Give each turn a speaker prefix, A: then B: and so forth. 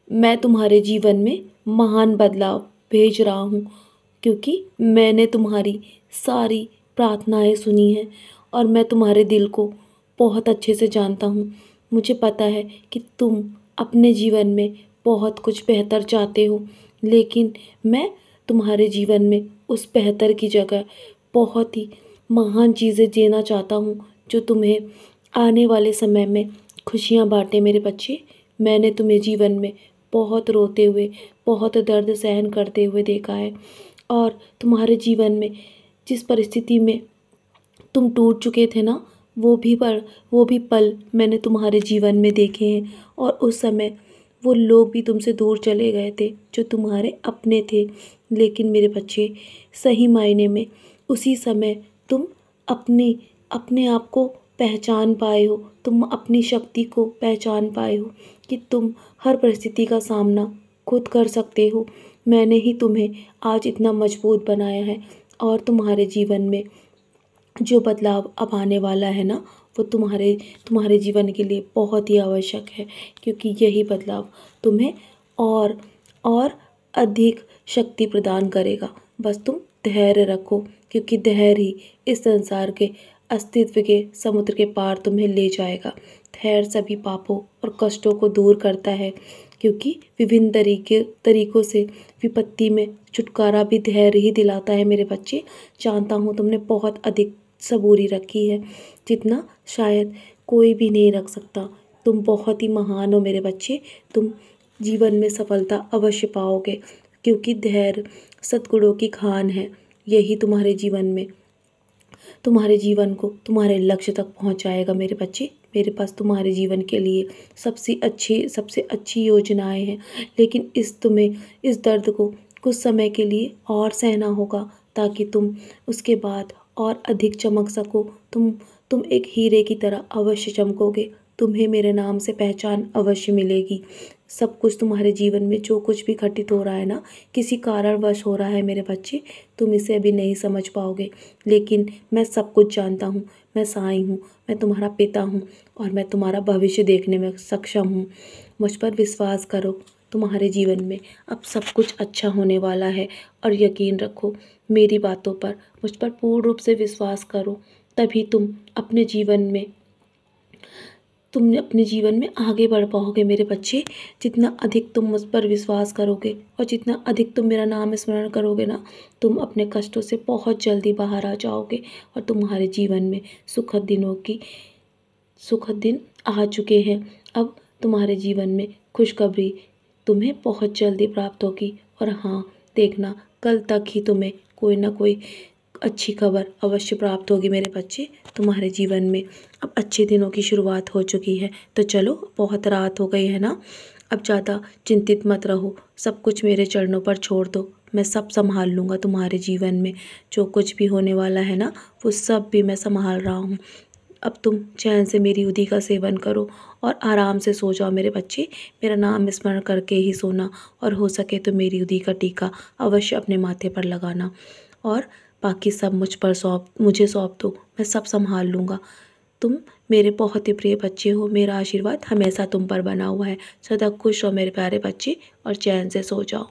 A: मैं तुम्हारे जीवन में महान बदलाव भेज रहा हूँ, क्योंकि मैंने तुम्हारी सारी प्रार्थनाएं सुनी हैं और मैं तुम्हारे दिल को बहुत अच्छे से जानता हूँ। मुझे पता है कि तुम अपने जीवन में बहुत कुछ बेहतर चाहते हो, लेकिन मैं तुम्हारे जीवन में उस बेहतर की जगह बहुत ही महान चीज़ें देना चाहता हूँ, जो तुम्हें आने वाले समय में खुशियाँ बाँटे मेरे बच्चे। मैंने तुम्हें जीवन में बहुत रोते हुए, बहुत दर्द सहन करते हुए देखा है, और तुम्हारे जीवन में जिस परिस्थिति में तुम टूट चुके थे ना, वो भी पल मैंने तुम्हारे जीवन में देखे हैं। और उस समय वो लोग भी तुमसे दूर चले गए थे जो तुम्हारे अपने थे, लेकिन मेरे बच्चे, सही मायने में उसी समय तुम अपनी अपने आप को पहचान पाए हो, तुम अपनी शक्ति को पहचान पाए हो कि तुम हर परिस्थिति का सामना खुद कर सकते हो। मैंने ही तुम्हें आज इतना मजबूत बनाया है, और तुम्हारे जीवन में जो बदलाव अब आने वाला है ना, वो तुम्हारे तुम्हारे जीवन के लिए बहुत ही आवश्यक है, क्योंकि यही बदलाव तुम्हें और और अधिक शक्ति प्रदान करेगा। बस तुम धैर्य रखो, क्योंकि धैर्य ही इस संसार के अस्तित्व के समुद्र के पार तुम्हें ले जाएगा। धैर्य सभी पापों और कष्टों को दूर करता है, क्योंकि विभिन्न तरीकों से विपत्ति में छुटकारा भी धैर्य ही दिलाता है मेरे बच्चे। जानता हूँ तुमने बहुत अधिक सबूरी रखी है, जितना शायद कोई भी नहीं रख सकता। तुम बहुत ही महान हो मेरे बच्चे। तुम जीवन में सफलता अवश्य पाओगे, क्योंकि धैर्य सद्गुणों की खान है। यही तुम्हारे जीवन में तुम्हारे जीवन को तुम्हारे लक्ष्य तक पहुंचाएगा मेरे बच्चे। मेरे पास तुम्हारे जीवन के लिए सबसे अच्छी योजनाएं हैं, लेकिन तुम्हें इस दर्द को कुछ समय के लिए और सहना होगा, ताकि तुम उसके बाद और अधिक चमक सको। तुम एक हीरे की तरह अवश्य चमकोगे। तुम्हें मेरे नाम से पहचान अवश्य मिलेगी। सब कुछ तुम्हारे जीवन में जो कुछ भी घटित हो रहा है ना, किसी कारणवश हो रहा है मेरे बच्चे। तुम इसे अभी नहीं समझ पाओगे, लेकिन मैं सब कुछ जानता हूँ। मैं साईं हूँ, मैं तुम्हारा पिता हूँ, और मैं तुम्हारा भविष्य देखने में सक्षम हूँ। मुझ पर विश्वास करो, तुम्हारे जीवन में अब सब कुछ अच्छा होने वाला है। और यकीन रखो मेरी बातों पर, मुझ पर पूर्ण रूप से विश्वास करो, तभी तुम अपने जीवन में आगे बढ़ पाओगे मेरे बच्चे। जितना अधिक तुम मुझ पर विश्वास करोगे और जितना अधिक तुम मेरा नाम स्मरण करोगे ना, तुम अपने कष्टों से बहुत जल्दी बाहर आ जाओगे, और तुम्हारे जीवन में सुखद दिन आ चुके हैं। अब तुम्हारे जीवन में खुशखबरी तुम्हें बहुत जल्दी प्राप्त होगी। और हाँ, देखना, कल तक ही तुम्हें कोई ना कोई अच्छी खबर अवश्य प्राप्त होगी मेरे बच्चे। तुम्हारे जीवन में अब अच्छे दिनों की शुरुआत हो चुकी है। तो चलो, बहुत रात हो गई है ना, अब ज़्यादा चिंतित मत रहो। सब कुछ मेरे चरणों पर छोड़ दो। मैं सब संभाल लूँगा तुम्हारे जीवन में। जो कुछ भी होने वाला है ना, वो सब भी मैं संभाल रहा हूँ। अब तुम चैन से मेरी उदी का सेवन करो और आराम से सो जाओ मेरे बच्चे। मेरा नाम स्मरण करके ही सोना, और हो सके तो मेरी उदी का टीका अवश्य अपने माथे पर लगाना। और बाकी सब मुझे सौंप दो, मैं सब संभाल लूँगा। तुम मेरे बहुत ही प्रिय बच्चे हो। मेरा आशीर्वाद हमेशा तुम पर बना हुआ है। सदा खुश हो मेरे प्यारे बच्चे, और चैन से सो जाओ।